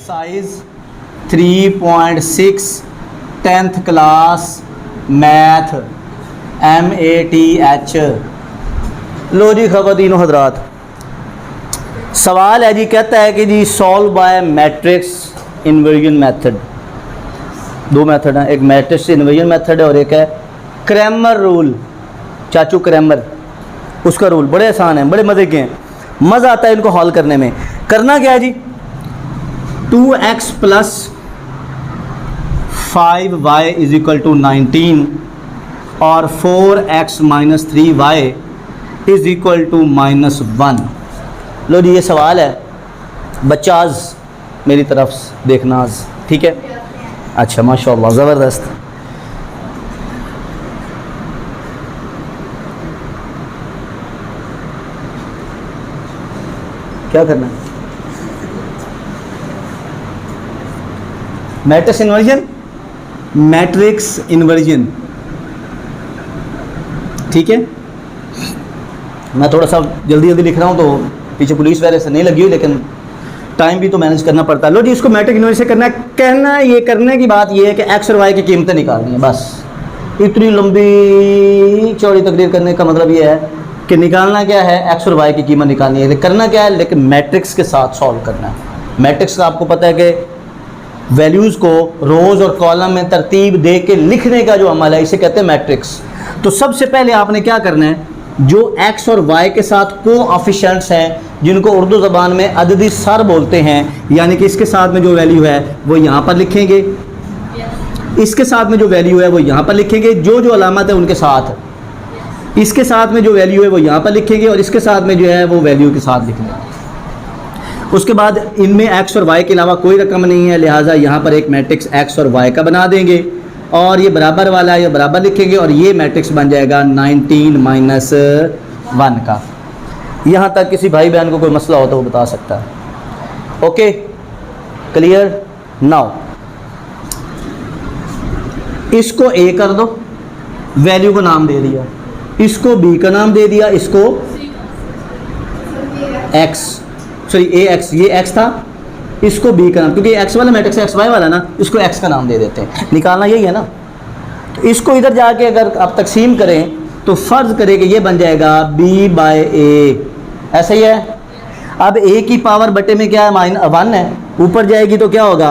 Exercise 3.6 10th class math MATH। लो जी ख़वातीन हज़रात, सवाल है जी, कहता है कि जी solve by matrix inversion method. दो मेथड हैं, एक मैट्रिक्स इन्वर्जन मेथड है और एक है क्रैमर रूल। चाचू क्रैमर, उसका रूल बड़े आसान है, बड़े मज़े के हैं, मज़ा आता है इनको हल करने में। करना क्या है जी, 2x plus 5y is equal to 19 और 4x minus 3y is equal to -1। लो जी ये सवाल है, बच्चा आज मेरी तरफ देखना आज, ठीक है? अच्छा माशाल्लाह, ज़बरदस्त। क्या करना है? मैट्रिक्स इन्वर्जन, मैट्रिक्स इन्वर्जन, ठीक है? मैं थोड़ा सा जल्दी जल्दी लिख रहा हूँ तो पीछे पुलिस वगैरह से नहीं लगी हुई, लेकिन टाइम भी तो मैनेज करना पड़ता है। लो जी इसको मैट्रिक्स इन्वर्जन से करना है। कहना ये करने की बात ये है कि एक्स और वाई की कीमतें निकालनी है, बस। इतनी लंबी चौड़ी तकरीर करने का मतलब ये है कि निकालना क्या है, एक्स और वाई की कीमत निकालनी है। करना क्या है, लेकिन मैट्रिक्स के साथ सॉल्व करना है। मैट्रिक्स का आपको पता है कि वैल्यूज़ को रोज़ और कॉलम में तरतीब दे के लिखने का जो अमल है, इसे कहते हैं मैट्रिक्स। तो सबसे पहले आपने क्या करना है, जो एक्स और वाई के साथ कोएफिशिएंट्स हैं, जिनको उर्दू ज़बान में अददी सर बोलते हैं, यानी कि इसके साथ में जो वैल्यू है वो यहाँ पर लिखेंगे, इसके साथ में जो वैल्यू है वो यहाँ पर लिखेंगे, जो जो अलामत है उनके साथ, इसके साथ में जो वैल्यू है वो यहाँ पर लिखेंगे और इसके साथ में जो है वो वैल्यू के साथ लिखेंगे। उसके बाद इनमें एक्स और वाई के अलावा कोई रकम नहीं है, लिहाजा यहाँ पर एक मैट्रिक्स एक्स और वाई का बना देंगे और ये बराबर वाला है, ये बराबर लिखेंगे और ये मैट्रिक्स बन जाएगा 19 माइनस 1 का। यहाँ तक किसी भाई बहन को कोई मसला हो तो वो बता सकता है। Okay, clear? नाउ इसको ए कर दो, वैल्यू को नाम दे दिया, इसको बी का नाम दे दिया, इसको एक्स, सॉरी ए एक्स, ये एक्स था, इसको बी का नाम, क्योंकि एक्स वाला मैट्रिक्स एक्स वाई वाला ना, इसको एक्स का नाम दे देते हैं। निकालना यही है ना। तो इसको इधर जाके अगर आप तकसीम करें तो फ़र्ज़ करें कि ये बन जाएगा b बाय ए, ऐसा ही है। अब a की पावर बटे में क्या है, -1 है, ऊपर जाएगी तो क्या होगा,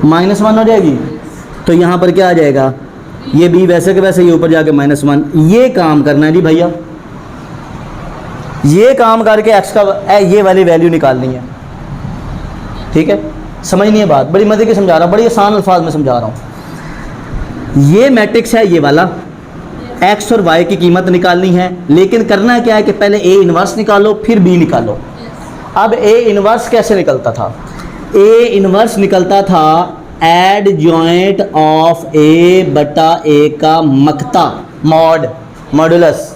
-1 हो जाएगी। तो यहाँ पर क्या आ जाएगा, ये b वैसे के वैसे, ये ऊपर जाके -1। ये काम करना है जी भैया, ये काम करके x का ये वाली वैल्यू निकालनी है, ठीक है? समझनी है बात, बड़ी मज़े की समझा रहा हूँ, बड़ी आसान अल्फाज में समझा रहा हूँ। ये मैट्रिक्स है, ये वाला एक्स और वाई की कीमत निकालनी है, लेकिन करना क्या है कि पहले ए इन्वर्स निकालो फिर बी निकालो। अब ए इन्वर्स कैसे निकलता था, ए इन्वर्स निकलता था एडजॉइंट ऑफ ए बटा ए का मकता मॉड मॉडुलस,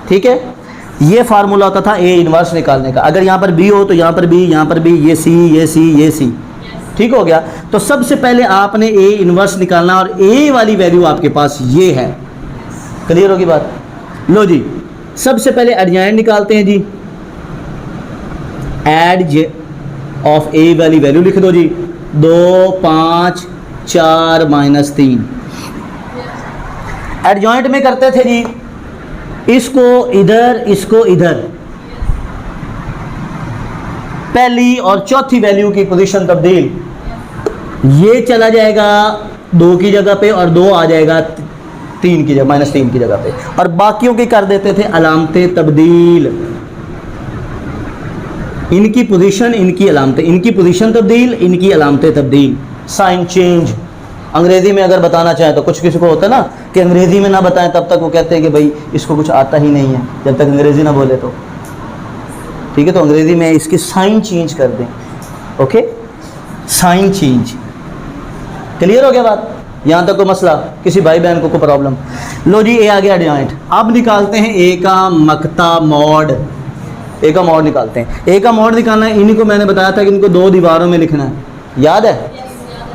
ठीक है? ये फार्मूला होता था ए इन्वर्स निकालने का। अगर यहाँ पर बी हो तो यहाँ पर बी, यहाँ पर बी, ये सी, ये सी, ये सी, ठीक हो गया। तो सबसे पहले आपने ए इन्वर्स निकालना और ए वाली वैल्यू आपके पास ये है। क्लियर होगी बात? लो जी सबसे पहले एडजॉइंट निकालते हैं जी, एडज ऑफ ए वाली वैल्यू लिख दो जी, 2 5 4 -3। एडजॉइंट में करते थे जी, इसको इधर, इसको इधर, पहली और चौथी वैल्यू की पोजीशन तब्दील, ये चला जाएगा 2 की जगह पे और 2 आ जाएगा 3 की जगह, -3 की जगह पे, और बाकियों की कर देते थे अलामतें तब्दील। इनकी पोजीशन, इनकी अलामतें, इनकी पोजीशन तब्दील, इनकी अलामतें तब्दील, साइन चेंज। अंग्रेज़ी में अगर बताना चाहें तो कुछ किसी को होता है ना कि अंग्रेज़ी में ना बताएं तब तक वो कहते हैं कि भाई इसको कुछ आता ही नहीं है, जब तक अंग्रेज़ी ना बोले तो, ठीक है? तो अंग्रेज़ी में इसकी साइन चेंज कर दें। Okay, sign change. क्लियर हो गया बात? यहाँ तक कोई मसला, किसी भाई बहन को कोई प्रॉब्लम? लो जी ए आ गया एडजॉइंट। अब निकालते हैं ए का मकता मॉड, ए का मॉड निकालते हैं। ए का मॉड निकालना है, इन्हीं को मैंने बताया था कि इनको 2 दीवारों में लिखना है, याद है?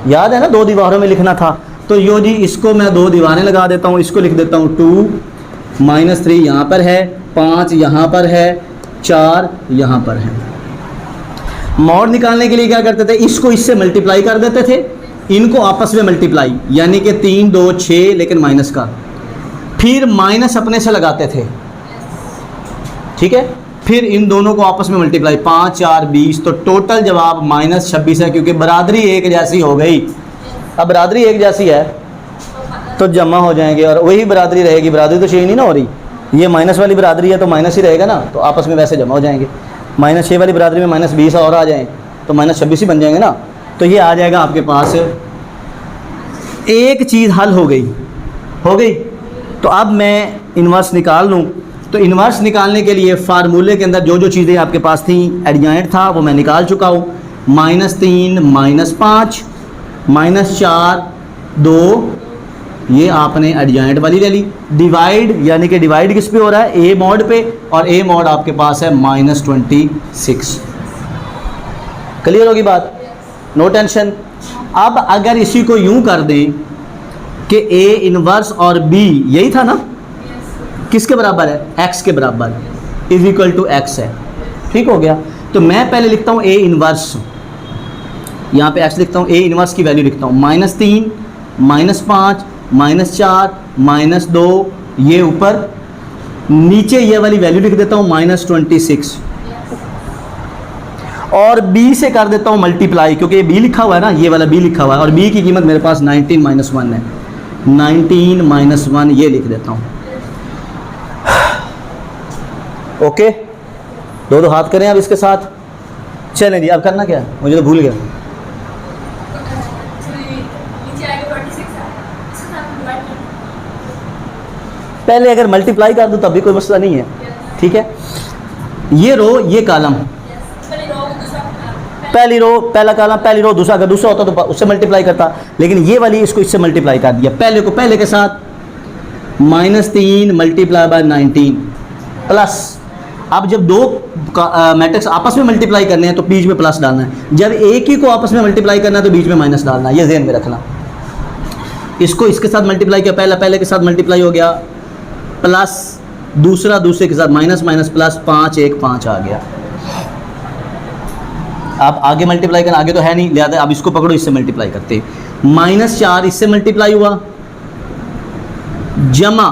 याद है ना, 2 दीवारों में लिखना था। तो यो जी इसको मैं 2 दीवारें लगा देता हूँ, इसको लिख देता हूँ 2 -3 यहाँ पर है, 5 यहाँ पर है, 4 यहाँ पर है। मॉड निकालने के लिए क्या करते थे, इसको इससे मल्टीप्लाई कर देते थे, इनको आपस में मल्टीप्लाई, यानी कि 3 2 6 लेकिन माइनस का, फिर माइनस अपने से लगाते थे, ठीक है, फिर इन दोनों को आपस में मल्टीप्लाई, 5 4 20, तो टोटल जवाब -26 है, क्योंकि बरादरी एक जैसी हो गई। अब बरादरी एक जैसी है तो जमा हो जाएंगे और वही बरादरी रहेगी, बरादरी तो चेंज नहीं ना हो रही, ये माइनस वाली बरादरी है तो माइनस ही रहेगा ना, तो आपस में वैसे जमा हो जाएंगे। -6 वाली बरादरी में -20 और आ जाएँ तो -26 ही बन जाएंगे ना, तो ये आ जाएगा आपके पास। एक चीज़ हल हो गई। तो अब मैं इन्वर्स निकाल लूँ, तो इन्वर्स निकालने के लिए फार्मूले के अंदर जो जो चीज़ें आपके पास थी, एडजॉइंट था वो मैं निकाल चुका हूँ। -3 -5 -4 2, ये आपने एडजॉइंट वाली ले ली। डिवाइड, यानी कि डिवाइड किस पे हो रहा है, ए मॉड पे, और ए मॉड आपके पास है -26। क्लियर होगी बात, नो टेंशन। अब अगर इसी को यूं कर दें कि ए इनवर्स और बी यही था ना, किसके बराबर है, एक्स के बराबर, इज इक्वल टू एक्स है, ठीक हो गया। तो मैं पहले लिखता हूँ ए इनवर्स, यहाँ पे एक्स लिखता हूँ, ए इनवर्स की वैल्यू लिखता हूँ -3 -5 -4 -2, ये ऊपर, नीचे ये वाली वैल्यू लिख देता हूँ -26, और b से कर देता हूँ मल्टीप्लाई, क्योंकि ये b लिखा हुआ है ना, ये वाला b लिखा हुआ है, और b की कीमत मेरे पास 19 - 1 है, 19 - 1 ये लिख देता हूँ। ओके, दो हाथ करें अब इसके साथ। चलें जी, अब करना क्या है, मुझे तो भूल गया। पहले अगर मल्टीप्लाई कर दूँ तब भी कोई मसला नहीं है, ठीक है। ये रो, ये कॉलम, पहली रो पहला कॉलम, पहली रो दूसरा, अगर दूसरा होता तो उससे मल्टीप्लाई करता, लेकिन ये वाली इसको इससे मल्टीप्लाई कर दिया, पहले को पहले के साथ, -3 × 19 प्लस। अब जब दो मैट्रिक्स आपस में मल्टीप्लाई करने हैं तो बीच में प्लस डालना है, जब एक ही को आपस में मल्टीप्लाई करना है तो बीच में माइनस डालना है, ये ध्यान में रखना। इसको इसके साथ मल्टीप्लाई किया, पहला पहले के साथ मल्टीप्लाई हो गया, प्लस दूसरा दूसरे के साथ माइनस माइनस प्लस, 5 1 5 आ गया। आप आगे मल्टीप्लाई करना, आगे तो है नहीं, लिहाजा अब इसको पकड़ो, इससे मल्टीप्लाई करते, -4 इससे मल्टीप्लाई हुआ, जमा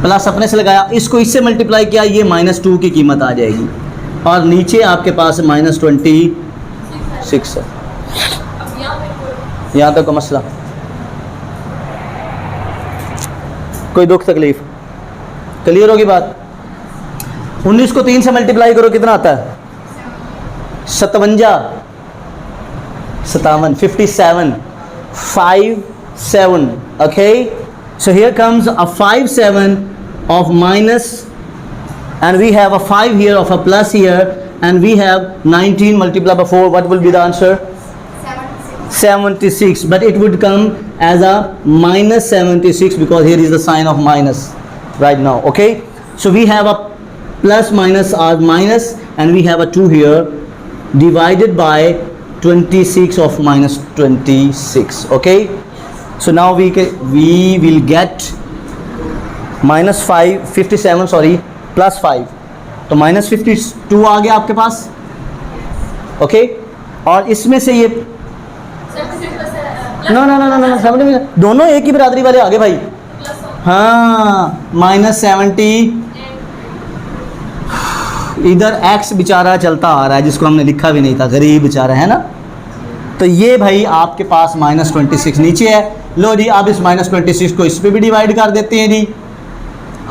प्लस अपने से लगाया, इसको इससे मल्टीप्लाई किया, ये -2 की कीमत आ जाएगी, और नीचे आपके पास -26 है। यहाँ तक का मसला, कोई दुख तकलीफ, क्लियर होगी बात। 19 को 3 से मल्टीप्लाई करो, कितना आता है, 57 57 5 7, okay, so here comes a 5 7 of minus, and we have a 5 here of a plus here, and we have 19 multiplied by 4, what will be the answer, 76, but it would come as a -76 because here is the sign of minus right now, okay. So we have a plus minus or minus, and we have a 2 here, divided by 26 of -26, okay. So now we will get -5 57 sorry plus 5, तो -52 आ गया आपके पास, okay. और इसमें से ये ना समझ में, दोनों एक ही बिरादरी वाले आ गए भाई, हाँ, -70, इधर x बेचारा चलता आ रहा है जिसको हमने लिखा भी नहीं था, गरीब बेचारा है ना। तो ये भाई आपके पास -26 नीचे है। लो जी, अब इस -26 को इस पे भी डिवाइड कर देते हैं जी,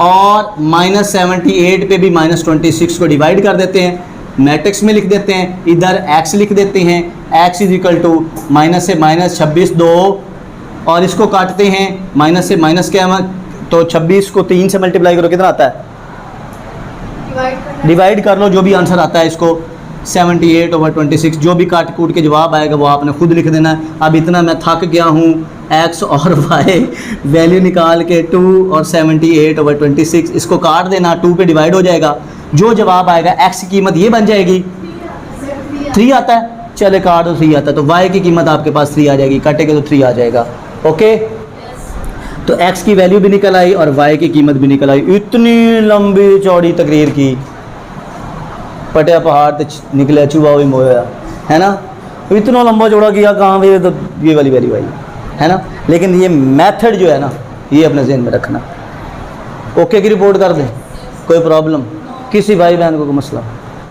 और -78 पे भी -26 को डिवाइड कर देते हैं, मैट्रिक्स में लिख देते हैं, इधर x लिख देते हैं, x is equal to minus से -26 2, और इसको काटते हैं, माइनस से माइनस क्या है, तो 26 को 3 से मल्टीप्लाई करो, कितना आता है, डिवाइड कर लो, जो भी आंसर आता है इसको 78/26, जो भी काट कूट के जवाब आएगा वो आपने खुद लिख देना है। अब इतना मैं थक गया हूँ, x और y वैल्यू निकाल के 2 और 78/26, इसको काट देना, 2 पे डिवाइड हो जाएगा, जो जवाब आएगा x की कीमत ये बन जाएगी, 3 आता है, चले काट दो, 3 आता है, तो y की कीमत आपके पास 3 आ जाएगी, काटेंगे तो 3 आ जाएगा, ओके। तो x की वैल्यू भी निकल आई और y की कीमत भी निकल आई। इतनी लंबी चौड़ी तकरीर की, पटिया पहाड़ ते निकले चूहा भी मोया, है ना। तो इतना लंबा चौड़ा किया कहाँ पे, तो ये वाली वेरी भाई, है ना। लेकिन ये मेथड जो है ना, ये अपने जहन में रखना। ओके की रिपोर्ट कर दें, कोई प्रॉब्लम, किसी भाई बहन को कोई मसला